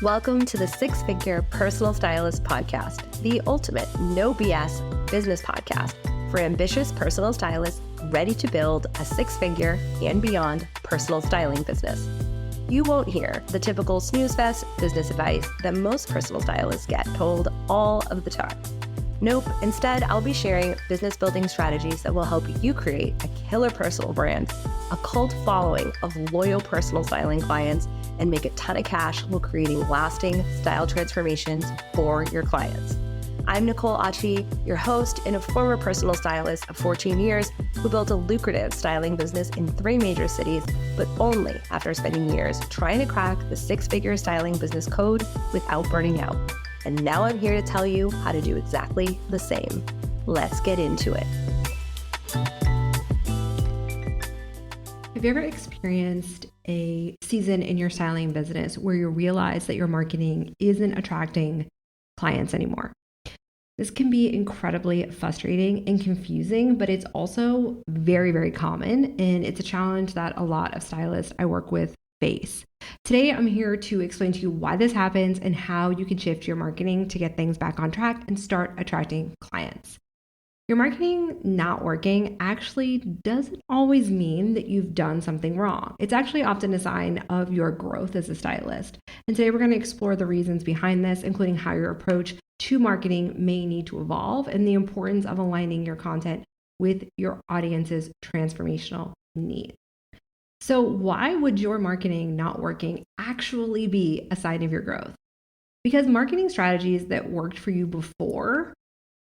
Welcome to the Six Figure Personal Stylist Podcast, the ultimate no BS business podcast for ambitious personal stylists ready to build a six-figure and beyond personal styling business. You won't hear the typical snooze fest business advice that most personal stylists get told all of the time. Nope, instead, I'll be sharing business building strategies that will help you create a killer personal brand, a cult following of loyal personal styling clients, and make a ton of cash while creating lasting style transformations for your clients. I'm Nicole Achi, your host and a former personal stylist of 14 years who built a lucrative styling business in 3 major cities, but only after spending years trying to crack the six-figure styling business code without burning out. And now I'm here to tell you how to do exactly the same. Let's get into it. Have you ever experienced a season in your styling business where you realize that your marketing isn't attracting clients anymore? This can be incredibly frustrating and confusing, but it's also very, very common. And it's a challenge that a lot of stylists I work with face. Today, I'm here to explain to you why this happens and how you can shift your marketing to get things back on track and start attracting clients. Your marketing not working actually doesn't always mean that you've done something wrong. It's actually often a sign of your growth as a stylist. And today we're going to explore the reasons behind this, including how your approach to marketing may need to evolve and the importance of aligning your content with your audience's transformational needs. So why would your marketing not working actually be a sign of your growth? Because marketing strategies that worked for you before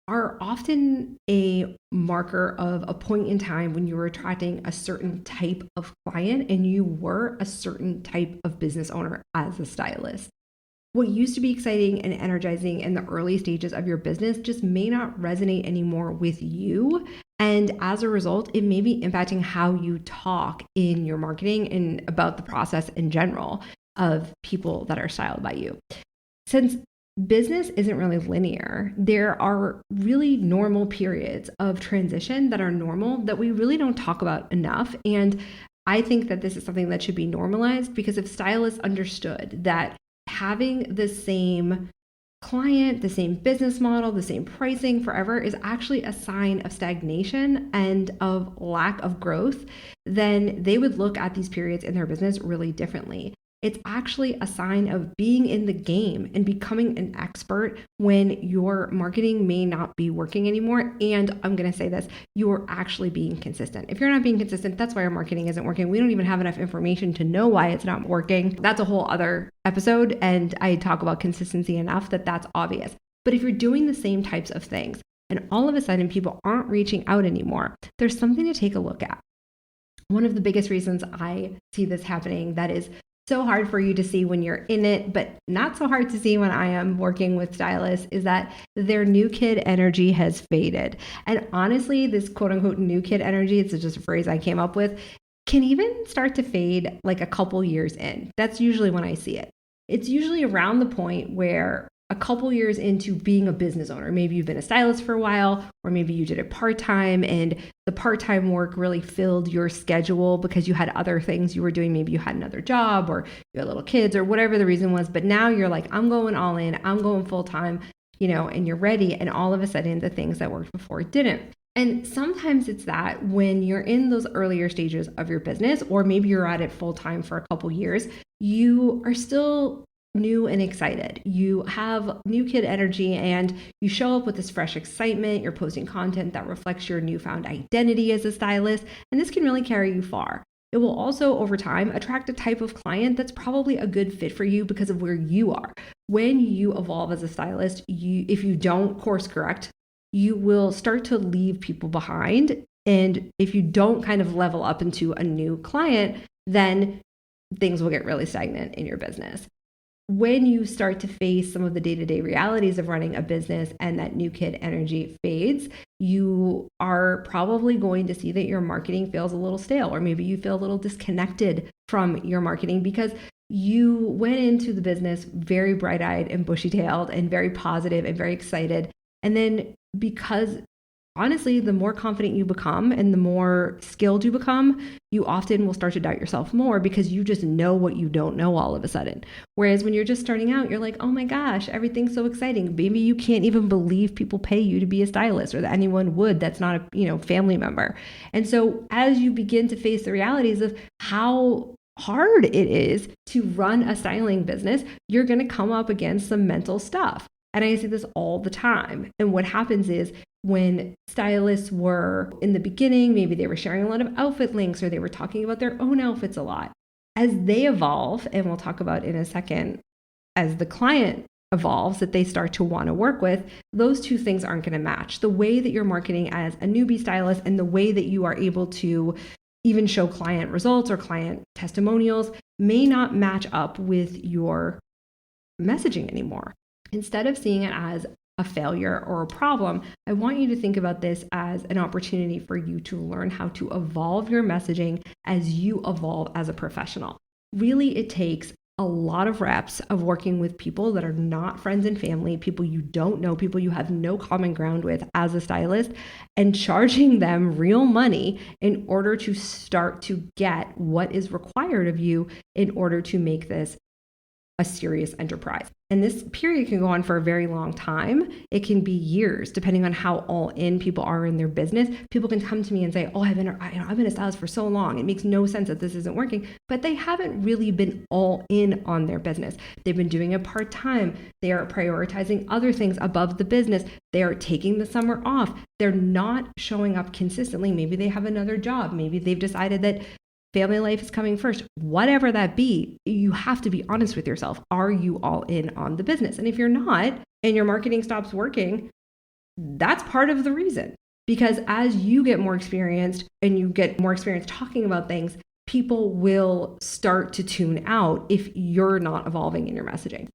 are often a marker of a point in time when you were attracting a certain type of client and you were a certain type of business owner as a stylist. What used to be exciting and energizing in the early stages of your business just may not resonate anymore with you. And as a result, it may be impacting how you talk in your marketing and about the process in general of people that are styled by you. Since business isn't really linear, there are really normal periods of transition that are normal that we really don't talk about enough. And I think that this is something that should be normalized, because if stylists understood that having the same client, the same business model, the same pricing forever is actually a sign of stagnation and of lack of growth, then they would look at these periods in their business really differently. It's actually a sign of being in the game and becoming an expert when your marketing may not be working anymore. And I'm going to say this, you're actually being consistent. If you're not being consistent, that's why your marketing isn't working. We don't even have enough information to know why it's not working. That's a whole other episode. And I talk about consistency enough that that's obvious. But if you're doing the same types of things and all of a sudden people aren't reaching out anymore, there's something to take a look at. One of the biggest reasons I see this happening that is so hard for you to see when you're in it, but not so hard to see when I am working with stylists, is that their new kid energy has faded. And honestly, this quote unquote new kid energy, it's just a phrase I came up with, can even start to fade like a couple years in. That's usually when I see it. It's usually around the point where a couple years into being a business owner, maybe you've been a stylist for a while, or maybe you did it part-time and the part-time work really filled your schedule because you had other things you were doing. Maybe you had another job or you had little kids or whatever the reason was. But now you're like, I'm going all in, I'm going full-time, and you're ready. And all of a sudden the things that worked before didn't. And sometimes it's that when you're in those earlier stages of your business, or maybe you're at it full-time for a couple years, you are still new and excited. You have new kid energy and you show up with this fresh excitement. You're posting content that reflects your newfound identity as a stylist, and this can really carry you far. It will also, over time, attract a type of client that's probably a good fit for you because of where you are. When you evolve as a stylist, if you don't course correct, you will start to leave people behind. And if you don't kind of level up into a new client, then things will get really stagnant in your business. When you start to face some of the day-to-day realities of running a business and that new kid energy fades, you are probably going to see that your marketing feels a little stale, or maybe you feel a little disconnected from your marketing because you went into the business very bright-eyed and bushy-tailed and very positive and very excited. And then because honestly, the more confident you become and the more skilled you become, you often will start to doubt yourself more because you just know what you don't know all of a sudden. Whereas when you're just starting out, you're like, oh my gosh, everything's so exciting. Maybe you can't even believe people pay you to be a stylist or that anyone would that's not a family member. And so as you begin to face the realities of how hard it is to run a styling business, you're going to come up against some mental stuff. And I see this all the time. And what happens is when stylists were in the beginning, maybe they were sharing a lot of outfit links or they were talking about their own outfits a lot. As they evolve, and we'll talk about in a second, as the client evolves that they start to want to work with, those two things aren't going to match. The way that you're marketing as a newbie stylist and the way that you are able to even show client results or client testimonials may not match up with your messaging anymore. Instead of seeing it as a failure or a problem, I want you to think about this as an opportunity for you to learn how to evolve your messaging as you evolve as a professional. Really, it takes a lot of reps of working with people that are not friends and family, people you don't know, people you have no common ground with as a stylist, and charging them real money in order to start to get what is required of you in order to make this a serious enterprise. And this period can go on for a very long time. It can be years, depending on how all in people are in their business. People can come to me and say, oh, I've been a stylist for so long. It makes no sense that this isn't working. But they haven't really been all in on their business. They've been doing it part-time. They are prioritizing other things above the business. They are taking the summer off. They're not showing up consistently. Maybe they have another job. Maybe they've decided that family life is coming first. Whatever that be, you have to be honest with yourself. Are you all in on the business? And if you're not, and your marketing stops working, that's part of the reason. Because as you get more experienced and you get more experience talking about things, people will start to tune out if you're not evolving in your messaging.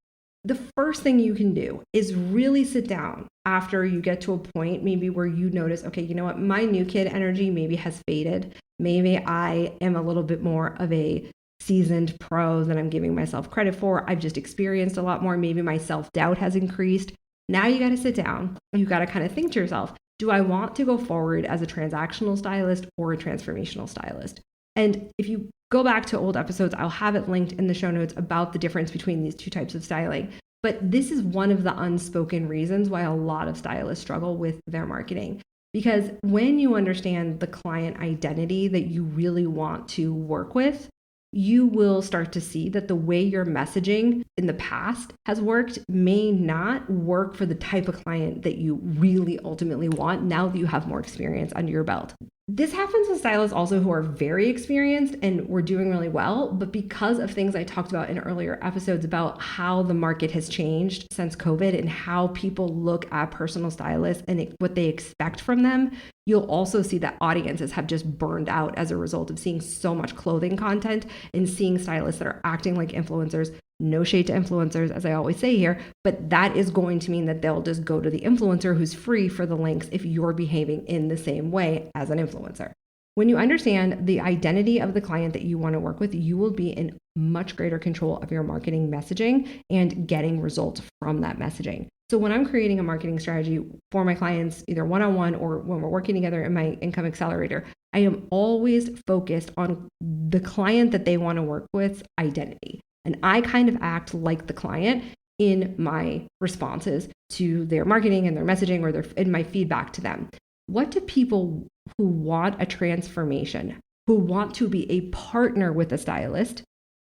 The first thing you can do is really sit down after you get to a point maybe where you notice, okay, you know what, my new kid energy maybe has faded. Maybe I am a little bit more of a seasoned pro than I'm giving myself credit for. I've just experienced a lot more. Maybe my self-doubt has increased. Now you got to sit down. You got to kind of think to yourself, do I want to go forward as a transactional stylist or a transformational stylist? And if you go back to old episodes, I'll have it linked in the show notes about the difference between these two types of styling. But this is one of the unspoken reasons why a lot of stylists struggle with their marketing. Because when you understand the client identity that you really want to work with, you will start to see that the way your messaging in the past has worked may not work for the type of client that you really ultimately want now that you have more experience under your belt. This happens with stylists also who are very experienced and we're doing really well, but because of things I talked about in earlier episodes about how the market has changed since COVID and how people look at personal stylists and what they expect from them, you'll also see that audiences have just burned out as a result of seeing so much clothing content and seeing stylists that are acting like influencers. No shade to influencers, as I always say here, but that is going to mean that they'll just go to the influencer who's free for the links if you're behaving in the same way as an influencer. When you understand the identity of the client that you want to work with, you will be in much greater control of your marketing messaging and getting results from that messaging. So when I'm creating a marketing strategy for my clients, either one-on-one or when we're working together in my income accelerator, I am always focused on the client that they want to work with identity. And I kind of act like the client in my responses to their marketing and their messaging or in my feedback to them. What do people who want a transformation, who want to be a partner with a stylist,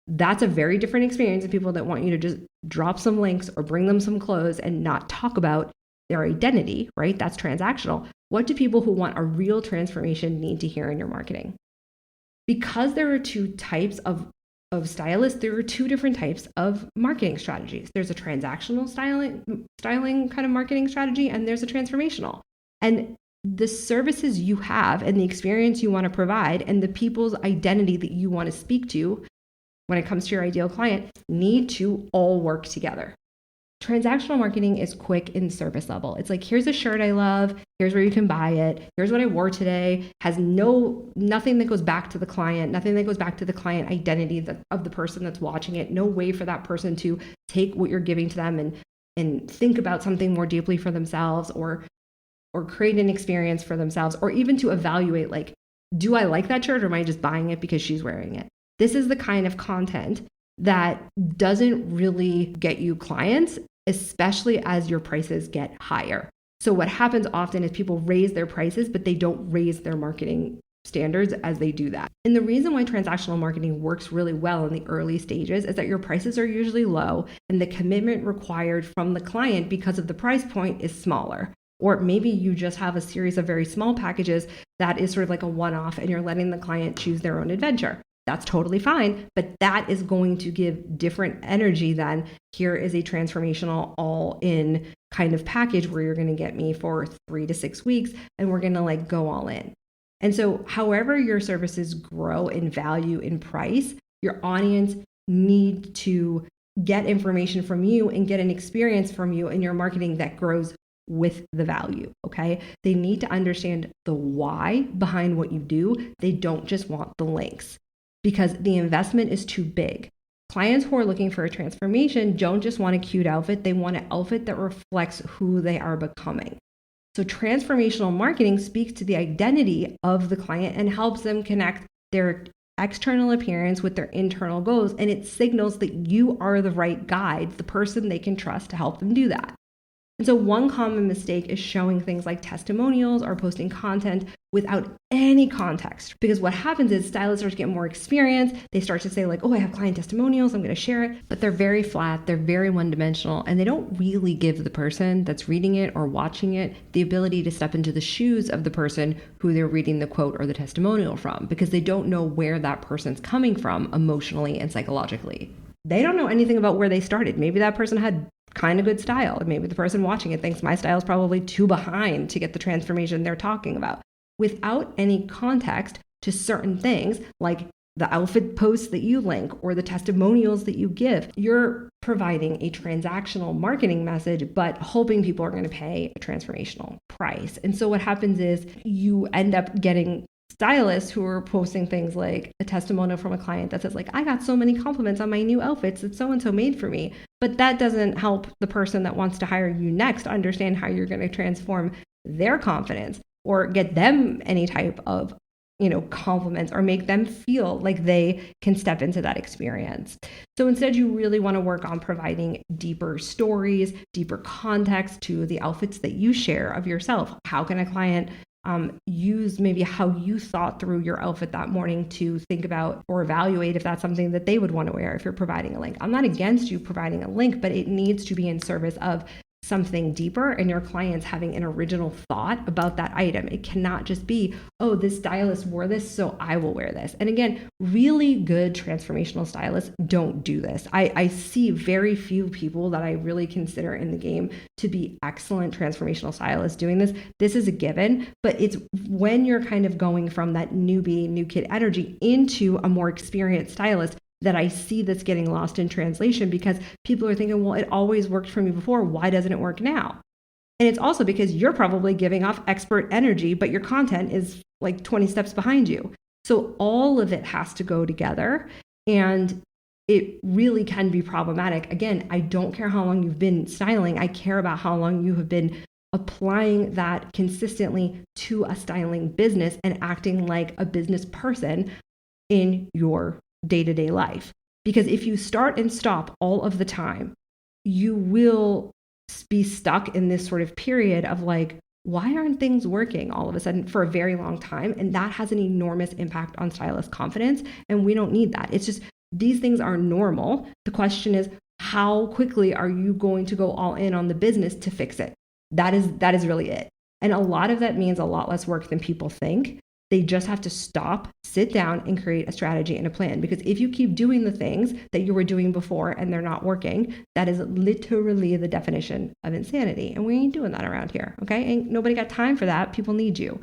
that's a very different experience than people that want you to just drop some links or bring them some clothes and not talk about their identity, right? That's transactional. What do people who want a real transformation need to hear in your marketing? Because there are two types of stylists, there are two different types of marketing strategies. There's a transactional styling kind of marketing strategy, and there's a transformational. And the services you have and the experience you want to provide and the people's identity that you want to speak to when it comes to your ideal client need to all work together. Transactional marketing is quick and surface level. It's like, here's a shirt I love. Here's where you can buy it. Here's what I wore today. Has nothing that goes back to the client, nothing that goes back to the client identity of the person that's watching it. No way for that person to take what you're giving to them and think about something more deeply for themselves or or create an experience for themselves, or even to evaluate, like, do I like that shirt or am I just buying it because she's wearing it? This is the kind of content that doesn't really get you clients, especially as your prices get higher. So what happens often is people raise their prices, but they don't raise their marketing standards as they do that. And the reason why transactional marketing works really well in the early stages is that your prices are usually low and the commitment required from the client because of the price point is smaller. Or maybe you just have a series of very small packages that is sort of like a one-off and you're letting the client choose their own adventure. That's totally fine, but that is going to give different energy than here is a transformational all-in kind of package where you're going to get me for 3 to 6 weeks and we're going to like go all in. And so however your services grow in value, in price, your audience need to get information from you and get an experience from you in your marketing that grows with the value, okay? They need to understand the why behind what you do. They don't just want the links because the investment is too big. Clients who are looking for a transformation don't just want a cute outfit. They want an outfit that reflects who they are becoming. So transformational marketing speaks to the identity of the client and helps them connect their external appearance with their internal goals. And it signals that you are the right guide, the person they can trust to help them do that. And so one common mistake is showing things like testimonials or posting content without any context. Because what happens is stylists start to get more experience. They start to say like, oh, I have client testimonials, I'm going to share it. But they're very flat, they're very one-dimensional, and they don't really give the person that's reading it or watching it the ability to step into the shoes of the person who they're reading the quote or the testimonial from, because they don't know where that person's coming from emotionally and psychologically. They don't know anything about where they started. Maybe that person had kind of good style. And maybe the person watching it thinks my style is probably too behind to get the transformation they're talking about. Without any context to certain things like the outfit posts that you link or the testimonials that you give, you're providing a transactional marketing message, but hoping people are going to pay a transformational price. And so what happens is you end up getting stylists who are posting things like a testimonial from a client that says like, I got so many compliments on my new outfits that so-and-so made for me. But that doesn't help the person that wants to hire you next understand how you're going to transform their confidence or get them any type of, compliments or make them feel like they can step into that experience. So instead, you really want to work on providing deeper stories, deeper context to the outfits that you share of yourself. How can a client use maybe how you thought through your outfit that morning to think about or evaluate if that's something that they would want to wear if you're providing a link. I'm not against you providing a link, but it needs to be in service of something deeper and your clients having an original thought about that item. It cannot just be, oh, this stylist wore this, so I will wear this. And again, really good transformational stylists don't do this. I see very few people that I really consider in the game to be excellent transformational stylists doing this. This is a given, but it's when you're kind of going from that newbie, new kid energy into a more experienced stylist that I see that's getting lost in translation because people are thinking, well, it always worked for me before. Why doesn't it work now? And it's also because you're probably giving off expert energy, but your content is like 20 steps behind you. So all of it has to go together and it really can be problematic. Again, I don't care how long you've been styling. I care about how long you have been applying that consistently to a styling business and acting like a business person in your day-to-day life. Because if you start and stop all of the time, you will be stuck in this sort of period of like, why aren't things working all of a sudden for a very long time? And that has an enormous impact on stylist confidence. And we don't need that. It's just, these things are normal. The question is, how quickly are you going to go all in on the business to fix it? That is really it. And a lot of that means a lot less work than people think. They just have to stop, sit down, and create a strategy and a plan. Because if you keep doing the things that you were doing before and they're not working, that is literally the definition of insanity. And we ain't doing that around here, okay? Ain't nobody got time for that. People need you.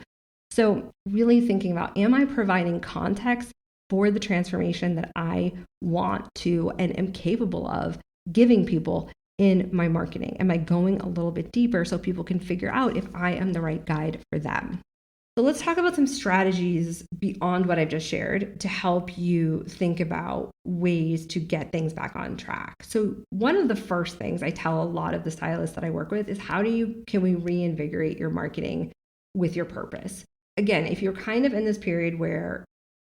So really thinking about, am I providing context for the transformation that I want to and am capable of giving people in my marketing? Am I going a little bit deeper so people can figure out if I am the right guide for them? So let's talk about some strategies beyond what I've just shared to help you think about ways to get things back on track. So one of the first things I tell a lot of the stylists that I work with is can we reinvigorate your marketing with your purpose? Again, if you're kind of in this period where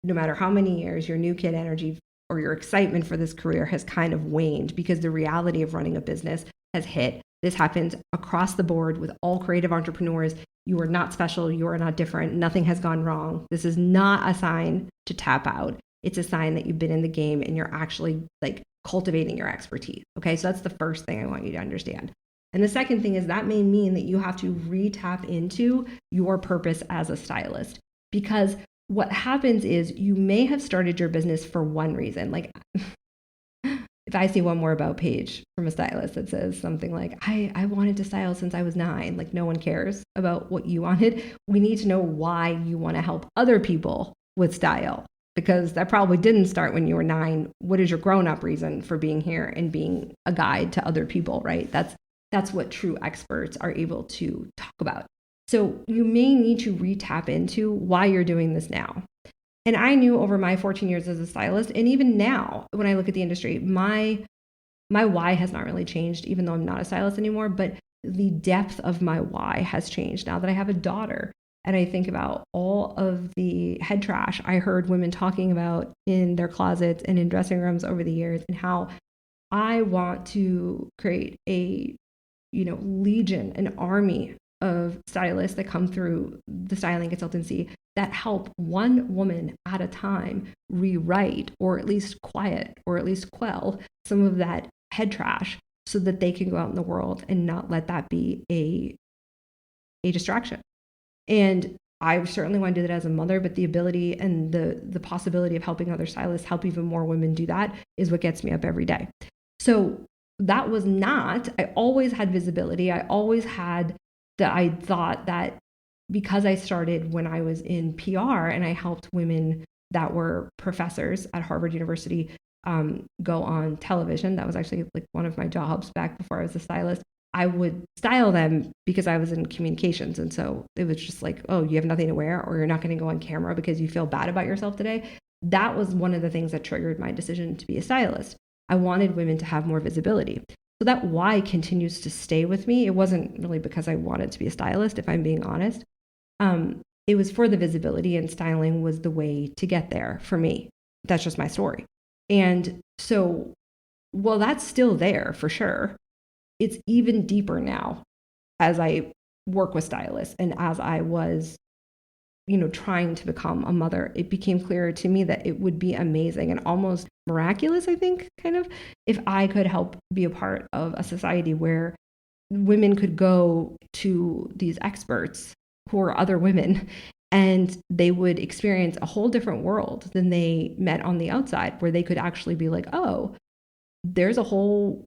no matter how many years, your new kid energy or your excitement for this career has kind of waned because the reality of running a business has hit. This happens across the board with all creative entrepreneurs. You are not special. You are not different. Nothing has gone wrong. This is not a sign to tap out. It's a sign that you've been in the game and you're actually like cultivating your expertise. Okay. So that's the first thing I want you to understand. And the second thing is that may mean that you have to re-tap into your purpose as a stylist, because what happens is you may have started your business for one reason. Like if I see one more about page from a stylist that says something like, I wanted to style since I was 9, like no one cares about what you wanted. We need to know why you want to help other people with style, because that probably didn't start when you were 9. What is your grown-up reason for being here and being a guide to other people, right? That's what true experts are able to talk about. So you may need to re-tap into why you're doing this now. And I knew over my 14 years as a stylist, and even now when I look at the industry, my why has not really changed, even though I'm not a stylist anymore, but the depth of my why has changed now that I have a daughter. And I think about all of the head trash I heard women talking about in their closets and in dressing rooms over the years, and how I want to create a, legion, an army of stylists that come through the styling consultancy that help one woman at a time rewrite, or at least quiet, or at least quell some of that head trash so that they can go out in the world and not let that be a distraction. And I certainly want to do that as a mother, but the ability and the possibility of helping other stylists help even more women do that is what gets me up every day. So that was not, I always had visibility. I always had I thought that because I started when I was in PR and I helped women that were professors at Harvard University go on television. That was actually like one of my jobs back before I was a stylist. I would style them because I was in communications. And so it was just like, oh, you have nothing to wear, or you're not going to go on camera because you feel bad about yourself today. That was one of the things that triggered my decision to be a stylist. I wanted women to have more visibility. So that why continues to stay with me. It wasn't really because I wanted to be a stylist, if I'm being honest. It was for the visibility, and styling was the way to get there for me. That's just my story. And so, well, that's still there for sure. It's even deeper now as I work with stylists and as I was, trying to become a mother. It became clearer to me that it would be amazing and almost miraculous, I think, kind of, if I could help be a part of a society where women could go to these experts who are other women, and they would experience a whole different world than they met on the outside, where they could actually be like, oh, there's a whole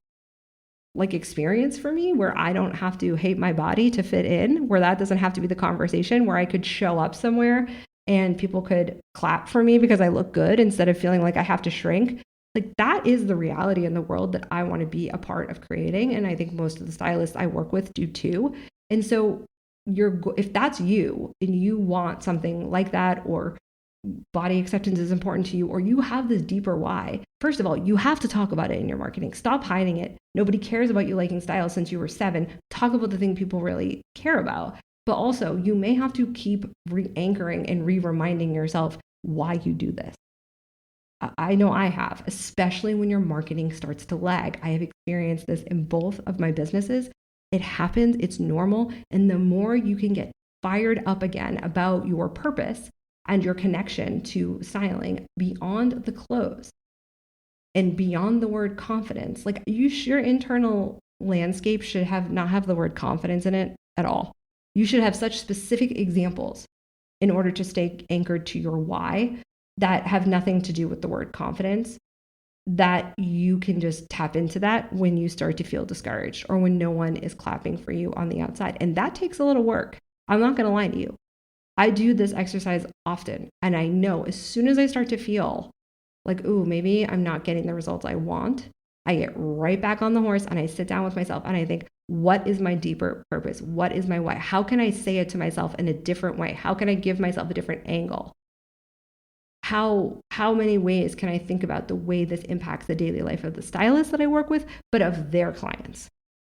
experience for me where I don't have to hate my body to fit in, where that doesn't have to be the conversation, where I could show up somewhere and people could clap for me because I look good instead of feeling like I have to shrink. Like, that is the reality in the world that I want to be a part of creating. And I think most of the stylists I work with do too. And so if that's you and you want something like that, or body acceptance is important to you, or you have this deeper why, first of all, you have to talk about it in your marketing. Stop hiding it. Nobody cares about you liking style since you were 7. Talk about the thing people really care about. But also, you may have to keep re-anchoring and re-reminding yourself why you do this. I know I have, especially when your marketing starts to lag. I have experienced this in both of my businesses. It happens, it's normal. And the more you can get fired up again about your purpose and your connection to styling beyond the clothes and beyond the word confidence, like your internal landscape should not have the word confidence in it at all. You should have such specific examples in order to stay anchored to your why that have nothing to do with the word confidence, that you can just tap into that when you start to feel discouraged or when no one is clapping for you on the outside. And that takes a little work. I'm not going to lie to you. I do this exercise often, and I know as soon as I start to feel like, ooh, maybe I'm not getting the results I want, I get right back on the horse and I sit down with myself and I think, What is my deeper purpose? What is my why? How can I say it to myself in a different way? How can I give myself a different angle? How many ways can I think about the way this impacts the daily life of the stylist that I work with, but of their clients?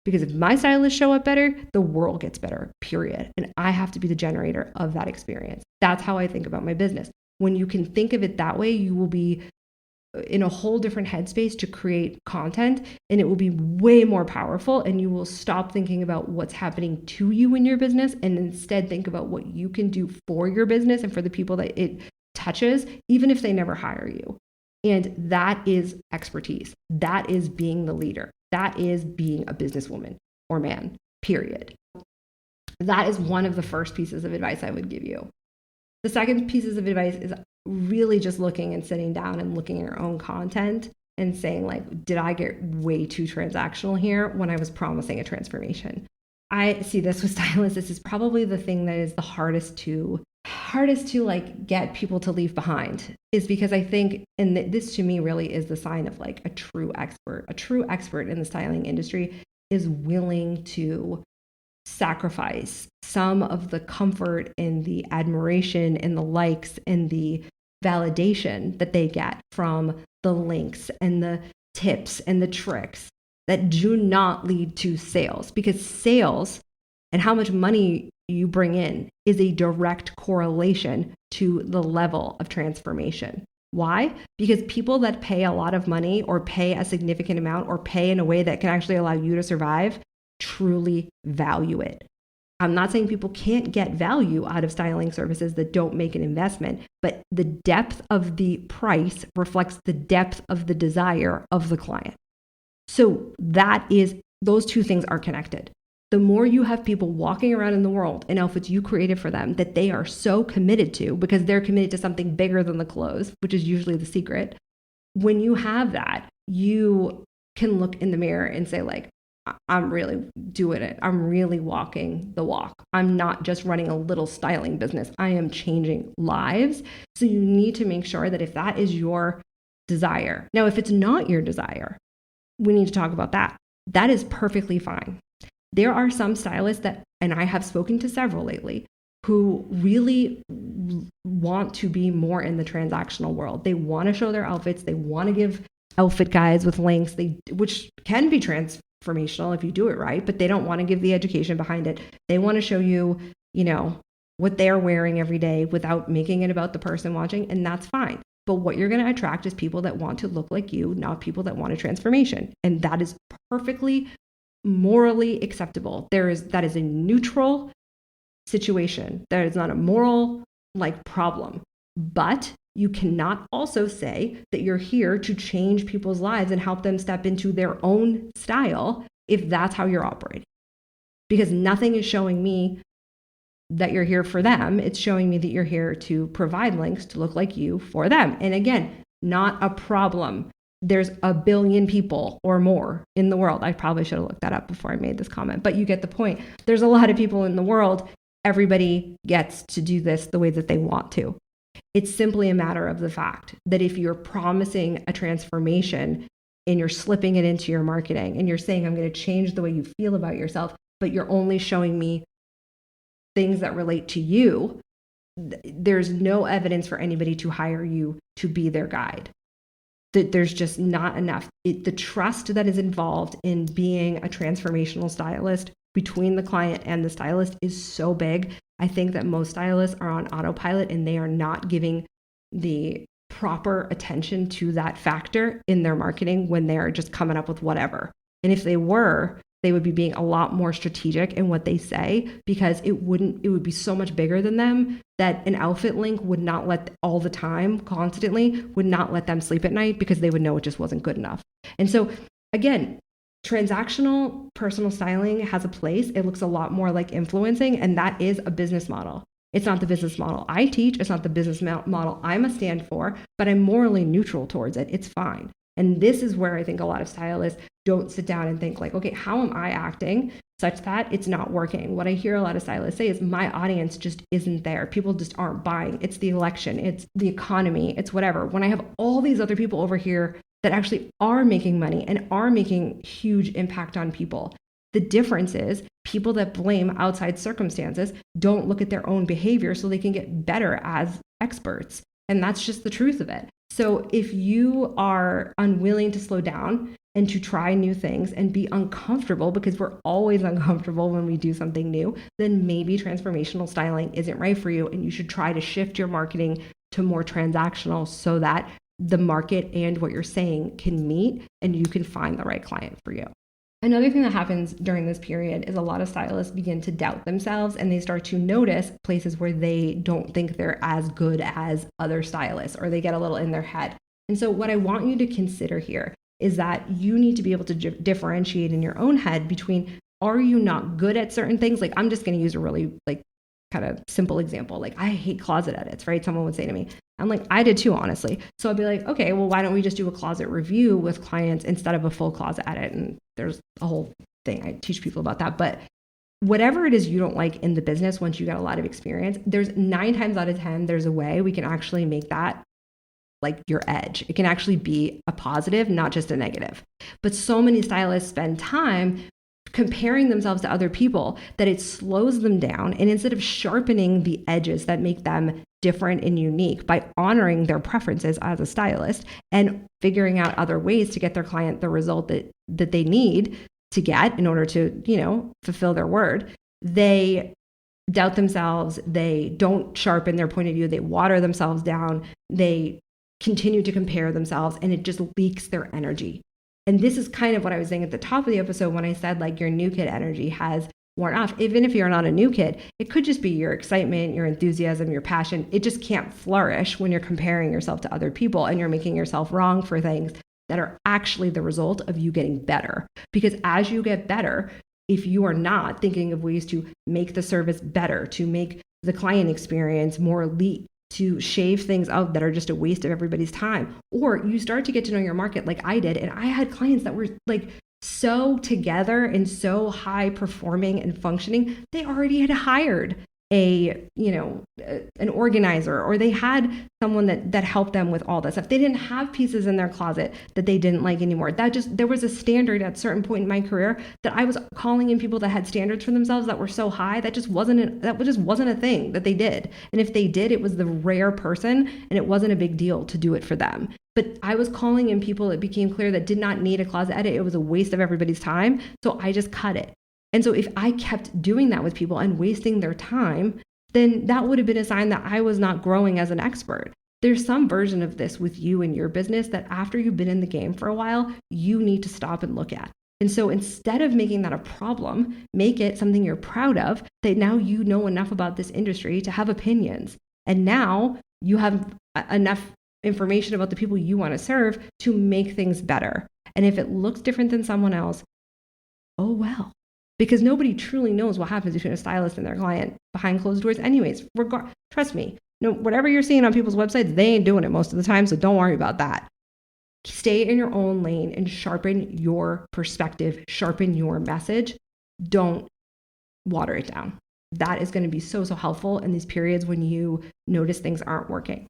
Because if my stylists show up better, the world gets better, period. And I have to be the generator of that experience. That's how I think about my business. When you can think of it that way, you will be in a whole different headspace to create content, and it will be way more powerful, and you will stop thinking about what's happening to you in your business and instead think about what you can do for your business and for the people that it touches, even if they never hire you. And that is expertise. That is being the leader. That is being a businesswoman or man, period. That is one of the first pieces of advice I would give you. The second pieces of advice is really just looking and sitting down and looking at your own content and saying, like, did I get way too transactional here when I was promising a transformation? I see this with stylists. This is probably the thing that is the hardest to like get people to leave behind, is because I think, and this to me really is the sign of like a true expert in the styling industry is willing to sacrifice some of the comfort and the admiration and the likes and the validation that they get from the links and the tips and the tricks that do not lead to sales, because sales and how much money you bring in is a direct correlation to the level of transformation. Why? Because people that pay a lot of money or pay a significant amount or pay in a way that can actually allow you to survive truly value it. I'm not saying people can't get value out of styling services that don't make an investment, but the depth of the price reflects the depth of the desire of the client. So those two things are connected. The more you have people walking around in the world in outfits you created for them that they are so committed to because they're committed to something bigger than the clothes, which is usually the secret. When you have that, you can look in the mirror and say, like, I'm really doing it. I'm really walking the walk. I'm not just running a little styling business. I am changing lives. So you need to make sure that if that is your desire. Now, if it's not your desire, we need to talk about that. That is perfectly fine. There are some stylists that, and I have spoken to several lately, who really want to be more in the transactional world. They want to show their outfits. They want to give outfit guides with links, which can be transformational if you do it right, but they don't want to give the education behind it. They want to show you, what they're wearing every day without making it about the person watching, and that's fine. But what you're going to attract is people that want to look like you, not people that want a transformation. And that is perfectly morally acceptable. That is a neutral situation. That is not a moral problem. But you cannot also say that you're here to change people's lives and help them step into their own style if that's how you're operating. Because nothing is showing me that you're here for them. It's showing me that you're here to provide links to look like you for them. And again, not a problem. There's a billion people or more in the world. I probably should have looked that up before I made this comment, but you get the point. There's a lot of people in the world. Everybody gets to do this the way that they want to. It's simply a matter of the fact that if you're promising a transformation and you're slipping it into your marketing and you're saying, I'm going to change the way you feel about yourself, but you're only showing me things that relate to you, there's no evidence for anybody to hire you to be their guide. There's just not enough. The trust that is involved in being a transformational stylist between the client and the stylist is so big. I think that most stylists are on autopilot and they are not giving the proper attention to that factor in their marketing when they're just coming up with whatever. And if they were, they would be being a lot more strategic in what they say, because it would be so much bigger than them that an outfit link would not let all the time, constantly, would not let them sleep at night because they would know it just wasn't good enough. And so again, transactional personal styling has a place. It looks a lot more like influencing, and that is a business model. It's not the business model I teach. It's not the business model I'm a stand for, but I'm morally neutral towards it. It's fine. And this is where I think a lot of stylists don't sit down and think like, okay, how am I acting such that it's not working? What I hear a lot of stylists say is my audience just isn't there. People just aren't buying. It's the election. It's the economy. It's whatever. When I have all these other people over here that actually are making money and are making huge impact on people, The difference is people that blame outside circumstances don't look at their own behavior so they can get better as experts. And that's just the truth of it. So if you are unwilling to slow down and to try new things and be uncomfortable, because we're always uncomfortable when we do something new, then maybe transformational styling isn't right for you. And you should try to shift your marketing to more transactional so that the market and what you're saying can meet and you can find the right client for you. Another thing that happens during this period is a lot of stylists begin to doubt themselves and they start to notice places where they don't think they're as good as other stylists, or they get a little in their head. And so what I want you to consider here is that you need to be able to differentiate in your own head between, are you not good at certain things? Like, I'm just going to use a really kind of simple example. Like, I hate closet edits, right? Someone would say to me, I'm like, I did too, honestly. So I'd be like, okay, well, why don't we just do a closet review with clients instead of a full closet edit? And there's a whole thing I teach people about that. But whatever it is you don't like in the business, once you get a lot of experience, there's 9 times out of 10, there's a way we can actually make that like your edge. It can actually be a positive, not just a negative. But so many stylists spend time comparing themselves to other people that it slows them down. And instead of sharpening the edges that make them different and unique by honoring their preferences as a stylist and figuring out other ways to get their client the result that they need to get in order to, fulfill their word, they doubt themselves. They don't sharpen their point of view. They water themselves down. They continue to compare themselves, and it just leaks their energy. And this is kind of what I was saying at the top of the episode when I said, like, your new kid energy has worn off. Even if you're not a new kid, it could just be your excitement, your enthusiasm, your passion. It just can't flourish when you're comparing yourself to other people and you're making yourself wrong for things that are actually the result of you getting better. Because as you get better, if you are not thinking of ways to make the service better, to make the client experience more elite, to shave things out that are just a waste of everybody's time, or you start to get to know your market like I did. And I had clients that were like so together and so high performing and functioning, they already had hired an organizer, or they had someone that helped them with all that stuff. They didn't have pieces in their closet that they didn't like anymore. There was a standard at a certain point in my career that I was calling in people that had standards for themselves that were so high that just wasn't a thing that they did. And if they did, it was the rare person, and it wasn't a big deal to do it for them. But I was calling in people, it became clear, that did not need a closet edit. It was a waste of everybody's time. So I just cut it. And so if I kept doing that with people and wasting their time, then that would have been a sign that I was not growing as an expert. There's some version of this with you and your business that after you've been in the game for a while, you need to stop and look at. And so instead of making that a problem, make it something you're proud of, that now you know enough about this industry to have opinions. And now you have enough information about the people you want to serve to make things better. And if it looks different than someone else, oh well. Because nobody truly knows what happens between a stylist and their client behind closed doors anyways. Trust me, whatever you're seeing on people's websites, they ain't doing it most of the time, so don't worry about that. Stay in your own lane and sharpen your perspective, sharpen your message. Don't water it down. That is going to be so helpful in these periods when you notice things aren't working.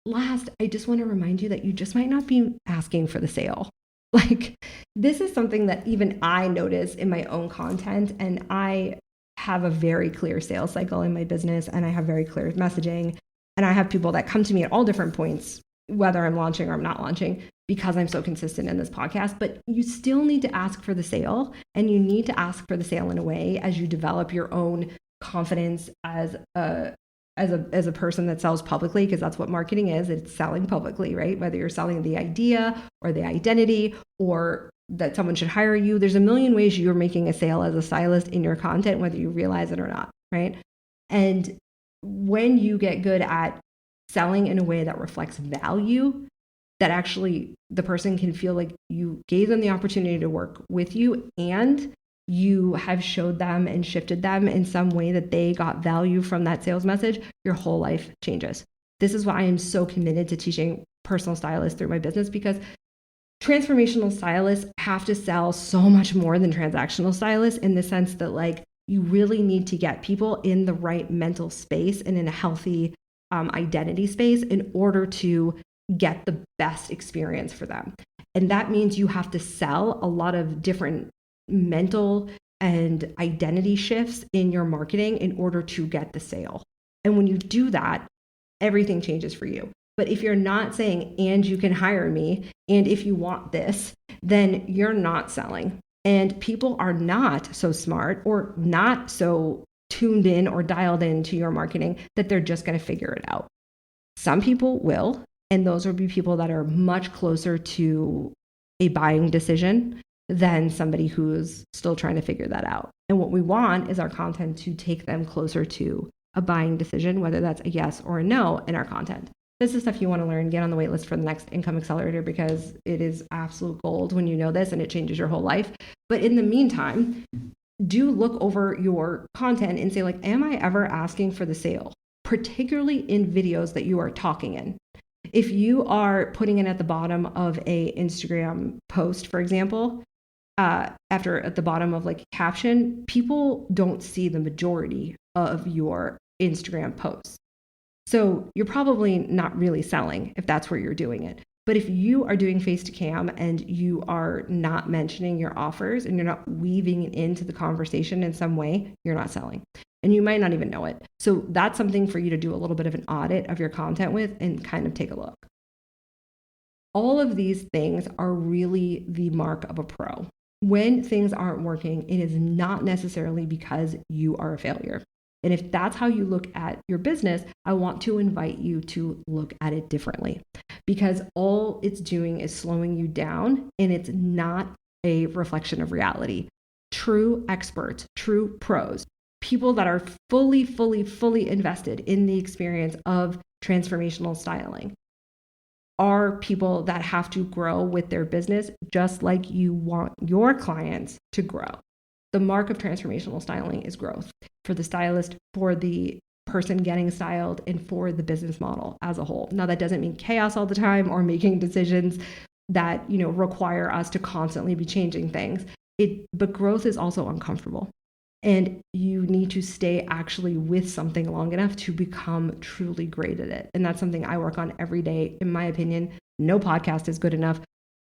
Last, I just want to remind you that you just might not be asking for the sale. Like, this is something that even I notice in my own content, and I have a very clear sales cycle in my business, and I have very clear messaging, and I have people that come to me at all different points, whether I'm launching or I'm not launching, because I'm so consistent in this podcast. But you still need to ask for the sale, and you need to ask for the sale in a way as you develop your own confidence as a person that sells publicly, because that's what marketing is. It's selling publicly, right? Whether you're selling the idea or the identity or that someone should hire you, there's a million ways you're making a sale as a stylist in your content, whether you realize it or not, right? And when you get good at selling in a way that reflects value, that actually the person can feel like you gave them the opportunity to work with you, and you have showed them and shifted them in some way that they got value from that sales message, your whole life changes. This is why I am so committed to teaching personal stylists through my business, because transformational stylists have to sell so much more than transactional stylists, in the sense that, like, you really need to get people in the right mental space and in a healthy identity space in order to get the best experience for them. And that means you have to sell a lot of different mental and identity shifts in your marketing in order to get the sale. And when you do that, everything changes for you. But if you're not saying, and you can hire me, and if you want this, then you're not selling. And people are not so smart or not so tuned in or dialed into your marketing that they're just going to figure it out. Some people will, and those will be people that are much closer to a buying decision than somebody who's still trying to figure that out. And what we want is our content to take them closer to a buying decision, whether that's a yes or a no in our content. This is stuff you want to learn. Get on the wait list for the next Income Accelerator because it is absolute gold when you know this and it changes your whole life. But in the meantime, do look over your content and say, like, am I ever asking for the sale? Particularly in videos that you are talking in. If you are putting it at the bottom of a Instagram post, for example, after at the bottom of like caption, people don't see the majority of your Instagram posts. So you're probably not really selling if that's where you're doing it. But if you are doing face to cam and you are not mentioning your offers and you're not weaving it into the conversation in some way, you're not selling. And you might not even know it. So that's something for you to do a little bit of an audit of your content with and kind of take a look. All of these things are really the mark of a pro. When things aren't working, it is not necessarily because you are a failure. And if that's how you look at your business, I want to invite you to look at it differently because all it's doing is slowing you down and it's not a reflection of reality. True experts, true pros, people that are fully invested in the experience of transformational styling are people that have to grow with their business just like you want your clients to grow. The mark of transformational styling is growth for the stylist, for the person getting styled, and for the business model as a whole. Now, that doesn't mean chaos all the time or making decisions that, require us to constantly be changing things. But growth is also uncomfortable. And you need to stay actually with something long enough to become truly great at it. And that's something I work on every day. In my opinion, no podcast is good enough.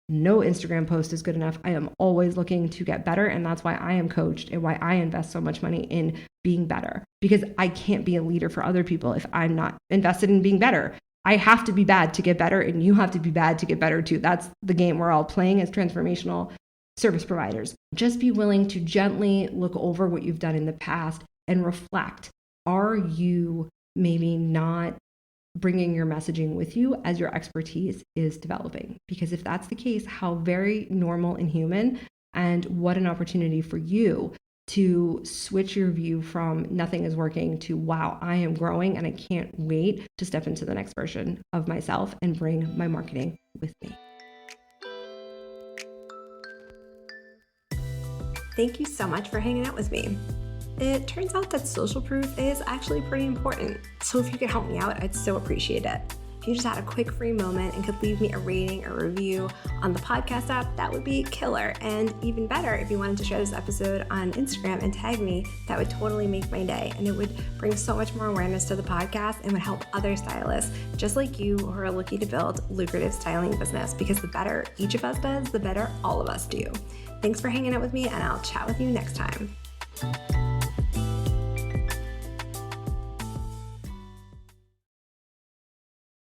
No Instagram post is good enough. I am always looking to get better. And that's why I am coached and why I invest so much money in being better, because I can't be a leader for other people if I'm not invested in being better. I have to be bad to get better, and you have to be bad to get better too. That's the game we're all playing as transformational service providers. Just be willing to gently look over what you've done in the past and reflect. Are you maybe not bringing your messaging with you as your expertise is developing? Because if that's the case, how very normal and human, and what an opportunity for you to switch your view from nothing is working to, wow, I am growing and I can't wait to step into the next version of myself and bring my marketing with me. Thank you so much for hanging out with me. It turns out that social proof is actually pretty important. So if you could help me out, I'd so appreciate it. If you just had a quick free moment and could leave me a rating or review on the podcast app, that would be killer. And even better, if you wanted to share this episode on Instagram and tag me, that would totally make my day. And it would bring so much more awareness to the podcast and would help other stylists just like you who are looking to build lucrative styling business, because the better each of us does, the better all of us do. Thanks for hanging out with me, and I'll chat with you next time.